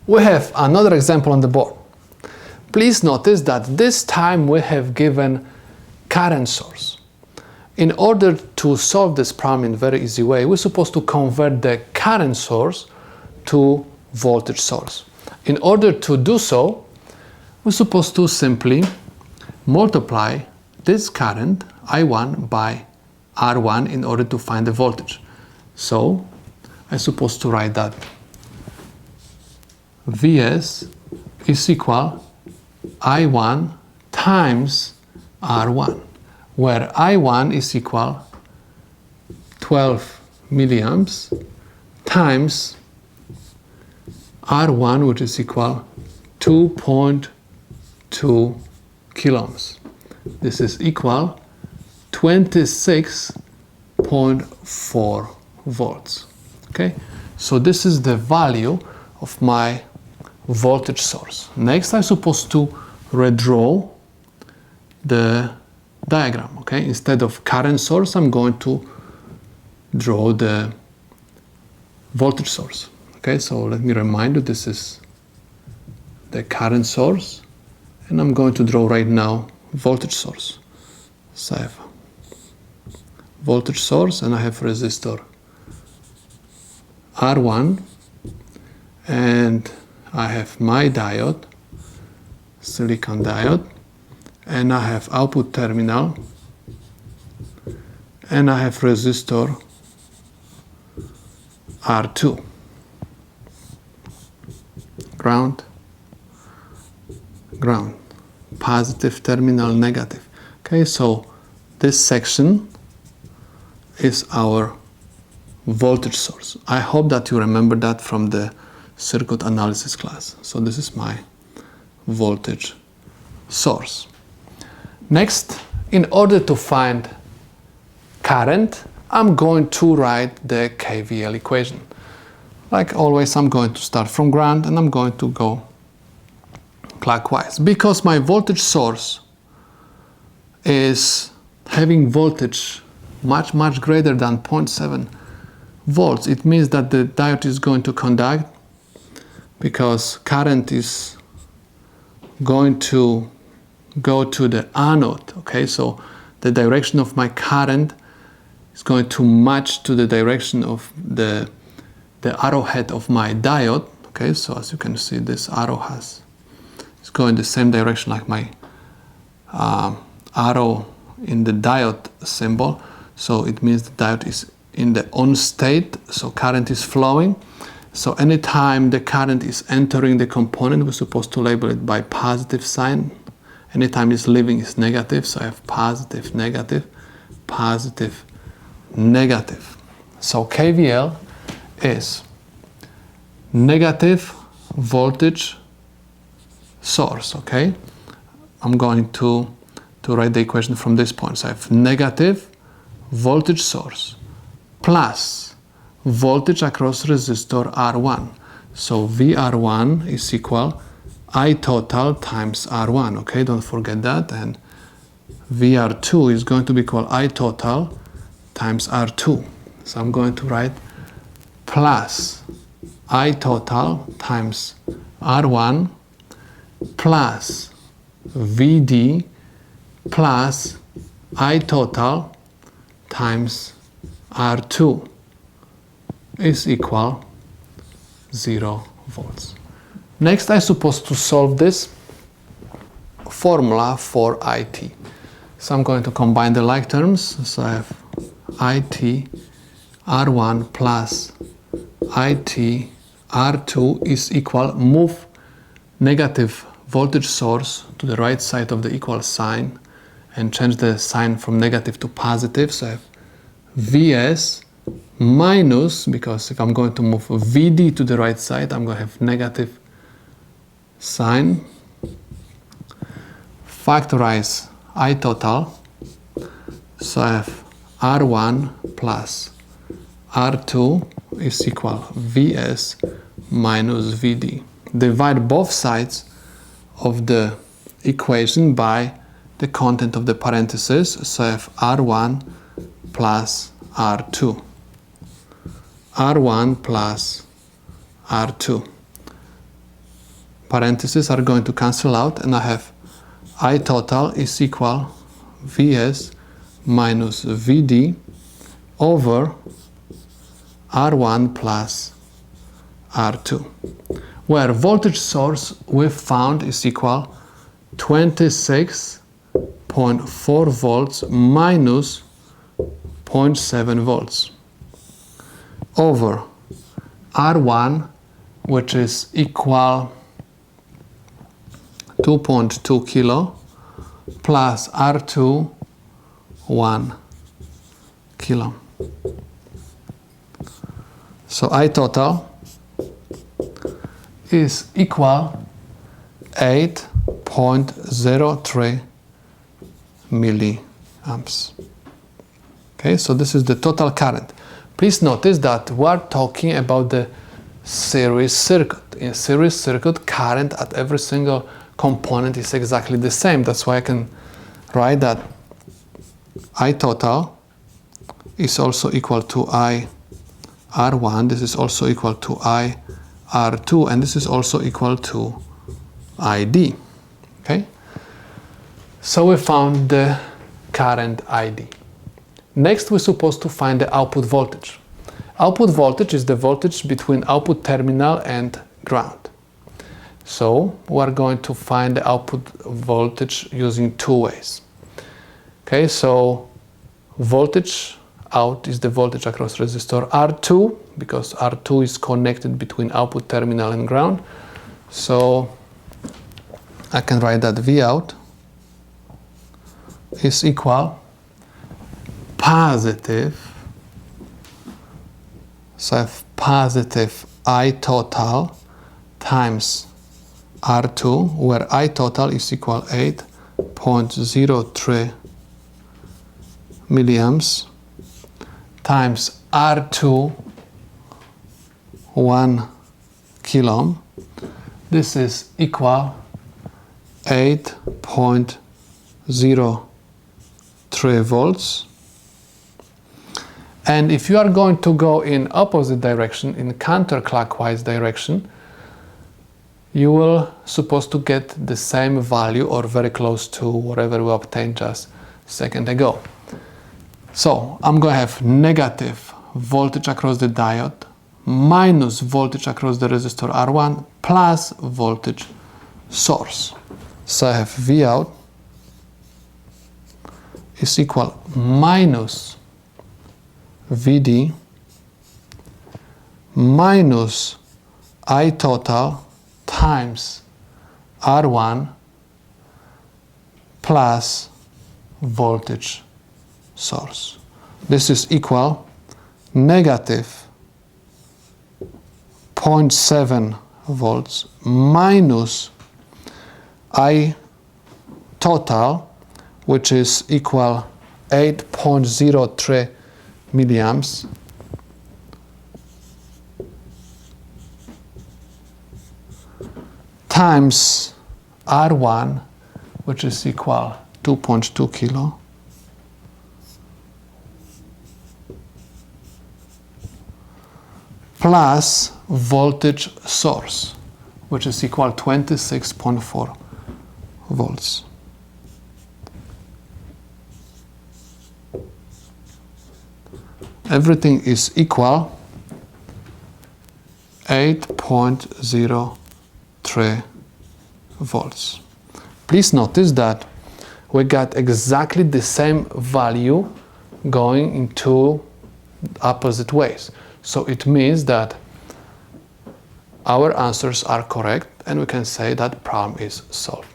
We have another example on the board. Please notice that this time we have given current source. In order to solve this problem in a very easy way, we're supposed to convert the current source to voltage source. In order to do so, we're supposed to simply multiply this current I1 by R1 in order to find the voltage. So I'm supposed to write that Vs is equal I1 times R1, where I1 is equal 12 milliamps times R1, which is equal 2.2 kiloohms. This is equal 26.4 volts. Okay, so this is the value of my voltage source. Next, I'm supposed to redraw the diagram. Okay, instead of current source, I'm going to draw the voltage source. Okay, so let me remind you, this is the current source, and I'm going to draw right now voltage source. So I have voltage source and I have resistor R1, and I have my diode, silicon diode, and I have output terminal, and I have resistor R2. Ground, ground, positive terminal, negative. Okay, so this section is our voltage source. I hope that you remember that from the circuit analysis class. So this is my voltage source. Next, in order to find current, I'm going to write the KVL equation. Like always, I'm going to start from ground and I'm going to go clockwise. Because my voltage source is having voltage much greater than 0.7 volts, it means that the diode is going to conduct, because current is going to go to the anode. Okay, so the direction of my current is going to match to the direction of the arrowhead of my diode. Okay, so as you can see, this arrow is going the same direction like my arrow in the diode symbol. So it means the diode is in the on state, so current is flowing. So anytime the current is entering the component, we're supposed to label it by positive sign. Anytime it's leaving, it's negative. So I have positive, negative, positive, negative. So KVL is negative voltage source. Okay, I'm going to write the equation from this point. So I have negative voltage source plus voltage across resistor R1. So VR1 is equal I total times R1. Okay, don't forget that. And VR2 is going to be equal I total times R2. So I'm going to write plus I total times R1 plus VD plus I total times R2 is equal 0 volts. Next, I'm supposed to solve this formula for IT. So I'm going to combine the like terms. So I have IT R1 plus IT R2 is equal, move negative voltage source to the right side of the equal sign and change the sign from negative to positive. So I have Vs minus, because if I'm going to move Vd to the right side, I'm going to have negative sign. Factorize I total. So I have R1 plus R2 is equal Vs minus Vd. Divide both sides of the equation by the content of the parentheses. So I have R1 plus R2. R1 plus R2. parentheses are going to cancel out, and I have I total is equal Vs minus Vd over R1 plus R2, where voltage source we've found is equal 26.4 volts minus 0.7 volts over R1, which is equal 2.2 kilo plus R2 1 kilo. So I total is equal 8.03 milliamps. Okay, so this is the total current. Please notice that we are talking about the series circuit. In series circuit, current at every single component is exactly the same. That's why I can write that I total is also equal to I R1. This is also equal to I R2, and this is also equal to ID. Okay? So we found the current ID. Next, we're supposed to find the output voltage. Output voltage is the voltage between output terminal and ground. So we are going to find the output voltage using two ways. Okay, so voltage out is the voltage across resistor R2, because R2 is connected between output terminal and ground. So I can write that V out is equal positive, so I have positive I total times R2, where I total is equal 8.03 milliamps times R2 1 kilo. This is equal 8.03 volts. And if you are going to go in opposite direction, in counterclockwise direction, you will supposed to get the same value or very close to whatever we obtained just a second ago. So I'm going to have negative voltage across the diode minus voltage across the resistor R1 plus voltage source. So I have V out is equal minus Vd minus I total times R1 plus voltage source. This is equal negative 0.7 volts minus I total, which is equal 8.03 milliamps times R1, which is equal 2.2 kilo plus voltage source, which is equal 26.4 volts. Everything is equal 8.03 volts. Please notice that we got exactly the same value going in two opposite ways. So it means that our answers are correct, and we can say that problem is solved.